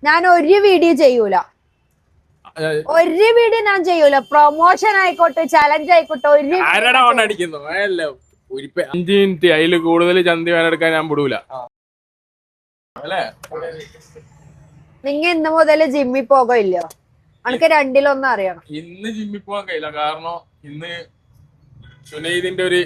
ഞാൻ ഒരു വീഡിയോ ചെയ്യൂല, ഒരു വീഡിയോ ഞാൻ ചെയ്യൂല. പ്രൊമോഷൻ ആയിക്കോട്ടെ, ചലഞ്ച് ആയിക്കോട്ടെ, ഒരു അടിക്കുന്നു 5 മിനിറ്റ് അതില് കൂടുതൽ ചന്തി വേനെടുക്കാൻ ഞാൻ വിടൂല. നിങ്ങ ഇന്ന് മുതൽ ജിമ്മിൽ പോകില്ലോ? എനിക്ക് രണ്ടിലൊന്നും അറിയണം. ഇന്ന് ജിമ്മിൽ പോകാൻ കഴിയില്ല, കാരണം ഇന്ന് സുനൈദിന്റെ ഒരു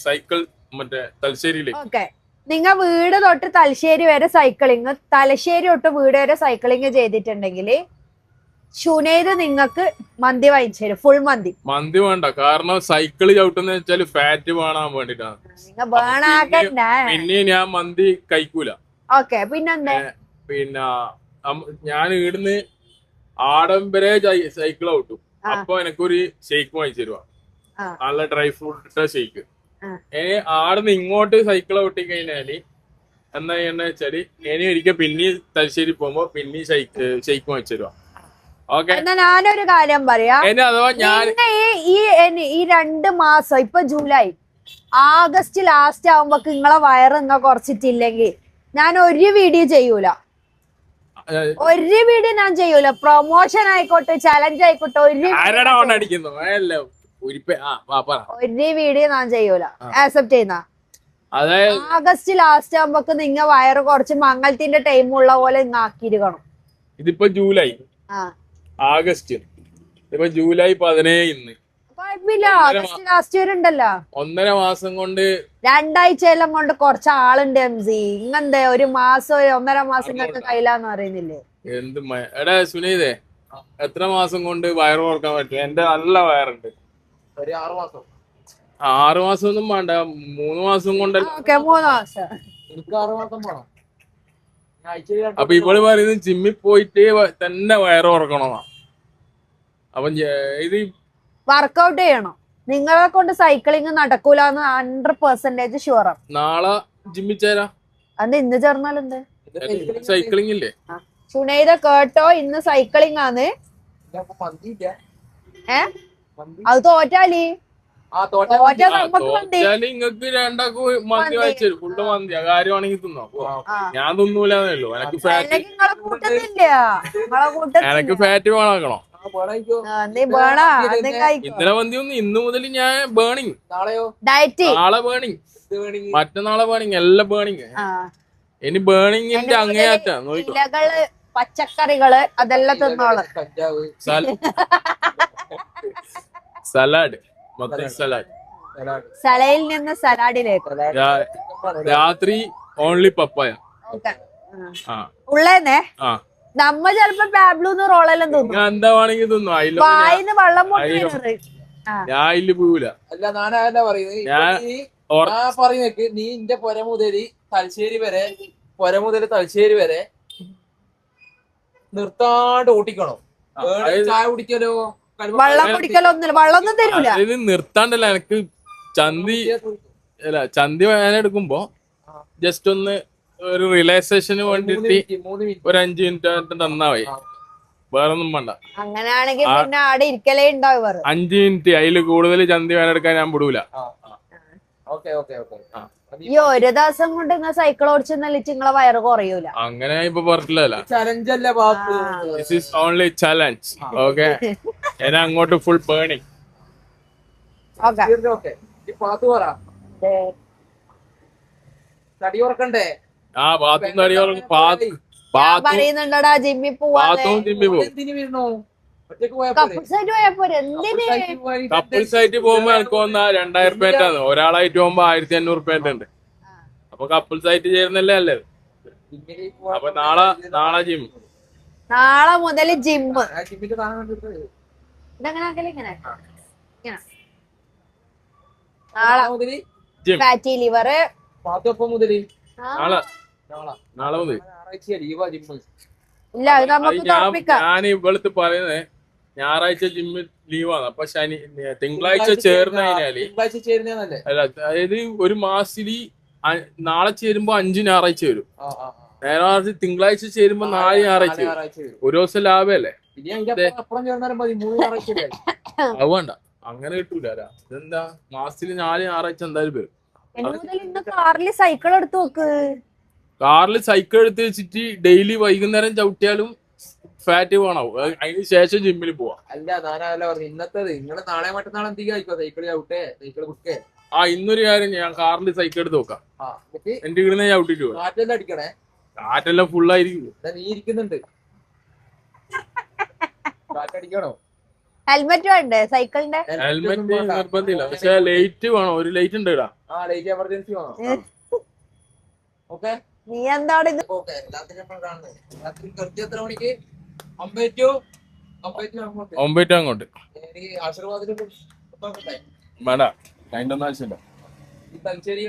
സൈക്കിൾ മറ്റേ തലശ്ശേരിയിലേക്ക്. ഓക്കെ, നിങ്ങ വീട് തൊട്ട് തലശ്ശേരി വരെ സൈക്ലിങ്, തലശ്ശേരി തൊട്ട് വീട് വരെ സൈക്ലിങ് ചെയ്തിട്ടുണ്ടെങ്കിൽ ഷുനൈദ് നിങ്ങക്ക് മന്തി വാങ്ങിച്ചു തരും. ഫുൾ മന്തി. മന്തി വേണ്ട, കാരണം സൈക്കിള് ചവിട്ടുന്ന വെച്ചാല് ഫാറ്റ് വേണാൻ വേണ്ടിട്ടാണ്. പിന്നെ ഞാൻ മന്തി കഴിക്കൂല. ഓക്കെ, പിന്നെന്താ? പിന്നെ ഞാൻ ഇവിടുന്ന് ആഡംബര സൈക്കിൾ ഔട്ടും. അപ്പൊ എനിക്കൊരു ഷെയ്ക്ക് വാങ്ങിച്ചു തരുവാ, നല്ല ഡ്രൈ ഫ്രൂട്ട് ഷെയ്ക്ക്. ആടുന്ന് ഇങ്ങോട്ട് സൈക്കിൾ ഔട്ടി കഴിഞ്ഞാല് എന്താ ചെയ്യണ്ട വെച്ചാല് ഇനി ഒരിക്കൽ പിന്നെ തലശ്ശേരി പോകുമ്പോ പിന്നെ ഷെയ്ക്ക് വാങ്ങിച്ചു തരുവാ. ഓക്കെ, ഞാനൊരു കാര്യം പറയാം. അഥവാ ഞാൻ ഈ 2 മാസം, ഇപ്പൊ ജൂലൈ, ആഗസ്റ്റ് ലാസ്റ്റ് ആവുമ്പോ നിങ്ങളെ വയറ് നിങ്ങ കുറച്ചിട്ടില്ലെങ്കിൽ ഞാൻ ഒരു വീഡിയോ ചെയ്യൂല, ഒരു വീഡിയോ ഞാൻ ചെയ്യൂല. പ്രൊമോഷൻ ആയിക്കോട്ടെ, ചലഞ്ച് ആയിക്കോട്ടെ, ഒരു വീഡിയോ ഞാൻ ചെയ്യൂല. ആക്സെപ്റ്റ് ചെയ്യുന്ന ആഗസ്റ്റ് ലാസ്റ്റ് ആവുമ്പോ നിങ്ങ വയറ് കുറച്ച് മംഗളത്തിന്റെ ടൈം ഉള്ള പോലെ നിങ്ങ ആക്കിയിരിക്കണം. ഇതിപ്പോ ജൂലൈ, ആഗസ്റ്റ്, ഇപ്പൊ ജൂലൈ 17 ഇന്ന്. കുഴപ്പമില്ല, ആഗസ്റ്റ് ലാസ്റ്റ് വരെ ഉണ്ടല്ലോ. 1.5 മാസം കൊണ്ട്, 2 ആഴ്ചയെല്ലാം കൊണ്ട് കുറച്ച് ആളുണ്ട്. എംസി ഇങ്ങെന്താ 1 മാസം 1.5 മാസം ഇങ്ങനത്തെ കയ്യിലാന്ന് പറയുന്നില്ലേ? എന്ത് എടാ സുനീതേ, എത്ര മാസം കൊണ്ട് വയറ് കുറക്കാൻ പറ്റും? എന്റെ നല്ല വയറുണ്ട്. 6 മാസം ഒന്നും വേണ്ട, 3 മാസം കൊണ്ടല്ലോ. 3 മാസം. അപ്പൊ ഇവള് പറയുന്നത് ജിമ്മിൽ പോയിട്ട് തന്നെ വയറ് കുറക്കണമെന്നാ. അപ്പൊ ഇത് വർക്കൗട്ട് ചെയ്യണം. നിങ്ങളെ കൊണ്ട് സൈക്ലിങ് നടക്കൂലെന്ന് 100% ഷുവറാണ്. നാളെ ജിമ്മിൽ ചേരാ. അത് ഇന്ന് ചേർന്നാലെന്ത്? സൈക്ലിംഗ് ഇല്ലേ? സുനൈദ കേട്ടോ, ഇന്ന് സൈക്ലിംഗ് ആണ്. അത് തോറ്റാലി നിങ്ങക്ക് രണ്ടാക്കും മന്തി വായിച്ചു ഫുള്ള് മന്തിയാ കാര്യമാണെങ്കിൽ തിന്നോ. ഞാൻ തിന്നൂലെന്നല്ലോ, എനിക്ക് ഫാറ്റ് വേണാക്കണോ? ഇന്നലെ മന്തി ഒന്നും, ഇന്ന് മുതൽ ഞാൻ ബേണിങ്. നാളെ ബേണിങ്, മറ്റന്നാളെ ബേണിങ്, എല്ലാം ബേണിങ്. ഇനി ബേണിങ്ങിന്റെ അങ്ങേയറ്റാ നോക്കിക്കോ. പച്ചക്കറികള് അതെല്ലാം തിന്നോളാം. സലാഡ്, മൊത്തം സലാഡ്. സലയിൽ നിന്ന് സലാഡിലേക്ക്. രാത്രി ഓൺലി പപ്പായ ഉള്ളേന്നെ. നമ്മ ചെലപ്പോ പാബ്ലൂന്ന് റോളെല്ലാം തിന്നും. എന്താ വേണമെങ്കിൽ തിന്നു. വായിന്ന് വെള്ളം ഞാൻ അതില് പോവില്ല. അല്ല, ഞാനാ പറയുന്നത് നീ ഇന്റെ പുര മുതൽ തലശ്ശേരി വരെ നിർത്താണ്ട് ഓട്ടിക്കണോ? ചായ കുടിക്കലോ വെള്ളം കുടിക്കലോ ഒന്നുമില്ല, വെള്ളമൊന്നും തരൂല. ഇത് നിർത്താണ്ടല്ല, എനിക്ക് ചന്തി വേനെടുക്കുമ്പോ ജസ്റ്റ് ഒന്ന് ഒരു റിലാക്സേഷന് വേണ്ടിട്ട് ഒരു 5 മിനിറ്റ് തന്നാ മതി, വേറൊന്നും വേണ്ട. അങ്ങനെയാണെങ്കിൽ പിന്നെ അവിടെ ഇരിക്കലേ ഉണ്ടാവും. 5 മിനിറ്റ് അതില് കൂടുതൽ ചന്തി വേനെടുക്കാൻ ഞാൻ വിടൂല. ഈ ഒരു ദിവസം കൊണ്ട് നിങ്ങൾ സൈക്കിൾ ഓടിച്ചെന്നല്ല നിങ്ങളെ വയറ് കുറയൂല. അങ്ങനെ ഇപ്പൊ പറഞ്ഞില്ല, ചലഞ്ച് അല്ലേ ബാപ്പു. This is only challenge. Okay, ഞാൻ അങ്ങോട്ട് ഫുൾ ബേണിംഗ്. തടി ഉറക്കണ്ടേ? ബാത്തും തടി ഉറക്കും. പറയുന്നുണ്ടടാ ജിമ്മിൽ പോവാൻ. കപ്പിൾസായിട്ട് പോകുമ്പോ എനിക്ക് വന്നാ 2000 റുപ്യാണ്. ഒരാളായിട്ട് പോകുമ്പോ 1500 ഉണ്ട്. അപ്പൊ കപ്പിൾസായിട്ട് ചേരുന്നല്ലേ അല്ലേ? അപ്പൊ നാളെ ജിം, നാളെ മുതൽ ജിമ്മ്. ഫാറ്റി ലിവർ നാളെ മുതൽ ഇല്ല, അത് നമുക്ക് ഞാൻ ഇവളത്ത് പറയുന്നത് ഞായറാഴ്ച ജിമ്മ് ലീവാണ്. അപ്പൊ തിങ്കളാഴ്ച ചേർന്ന് കഴിഞ്ഞാല് അല്ല, അതായത് ഒരു മാസത്തിൽ നാളെ ചേരുമ്പോ 5 ഞായറാഴ്ച വരും. നേരെ തിങ്കളാഴ്ച ചേരുമ്പോ 4 ഞായറാഴ്ച വരും. ഒരു ദിവസം ലാഭല്ലേ? അത് വേണ്ട, അങ്ങനെ കിട്ടൂല. ഇതെന്താ, മാസത്തിൽ 4 ഞായറാഴ്ച എന്തായാലും വരും. കാറില് സൈക്കിൾ എടുത്ത് നോക്ക്. കാറിൽ സൈക്കിൾ എടുത്ത് വെച്ചിട്ട് ഡെയിലി വൈകുന്നേരം ചവിട്ടിയാലും ഫാറ്റ് വേണം. അതിന് ശേഷം ജിമ്മിൽ പോവാം. അല്ല ഞാനല്ല പറഞ്ഞു ഇന്നത്തേത്. നിങ്ങള് നാളെ മറ്റന്നാൾ എന്തെങ്കിലും ആയിക്കോ സൈക്കിൾ ചവിട്ടെ സൈക്കിൾ ബുക്കേ. ഇന്നൊരു കാര്യം ഞാൻ കാറിൽ സൈക്കിൾ എടുത്ത് നോക്കാം. എന്നിട്ട് എന്റെ ഇവിടുന്ന് ചവിട്ടിട്ട് പോവാം. കാറ്റെല്ലാം അടിക്കണേ. കാറ്റെല്ലാം ഫുള്ളായിരിക്കും. നീ ഇരിക്കുന്നുണ്ട്. കാറ്റടിക്കണോ? ഹെൽമെറ്റ് വേണ്ടേ സൈക്കിളിന്റെ? ഹെൽമെറ്റ് നിർബന്ധമില്ല, പക്ഷെ ലൈറ്റ് വേണം. ഒരു ലൈറ്റ് ഉണ്ട് ഇടാ. ലൈറ്റ് എമർജൻസി വേണം. ഓക്കെ നീ എന്താണ് ഇത്? ഓക്കെ എല്ലാത്തിനും നമ്മൾ കാണുന്നത്. രാത്രി കൃത്യം എത്ര മണിക്ക്? 9 അങ്ങോട്ട് ആശീർവാദിനെ വേണ്ട. അതിന്റെ ഒന്നും ആവശ്യമില്ല. തലശ്ശേരി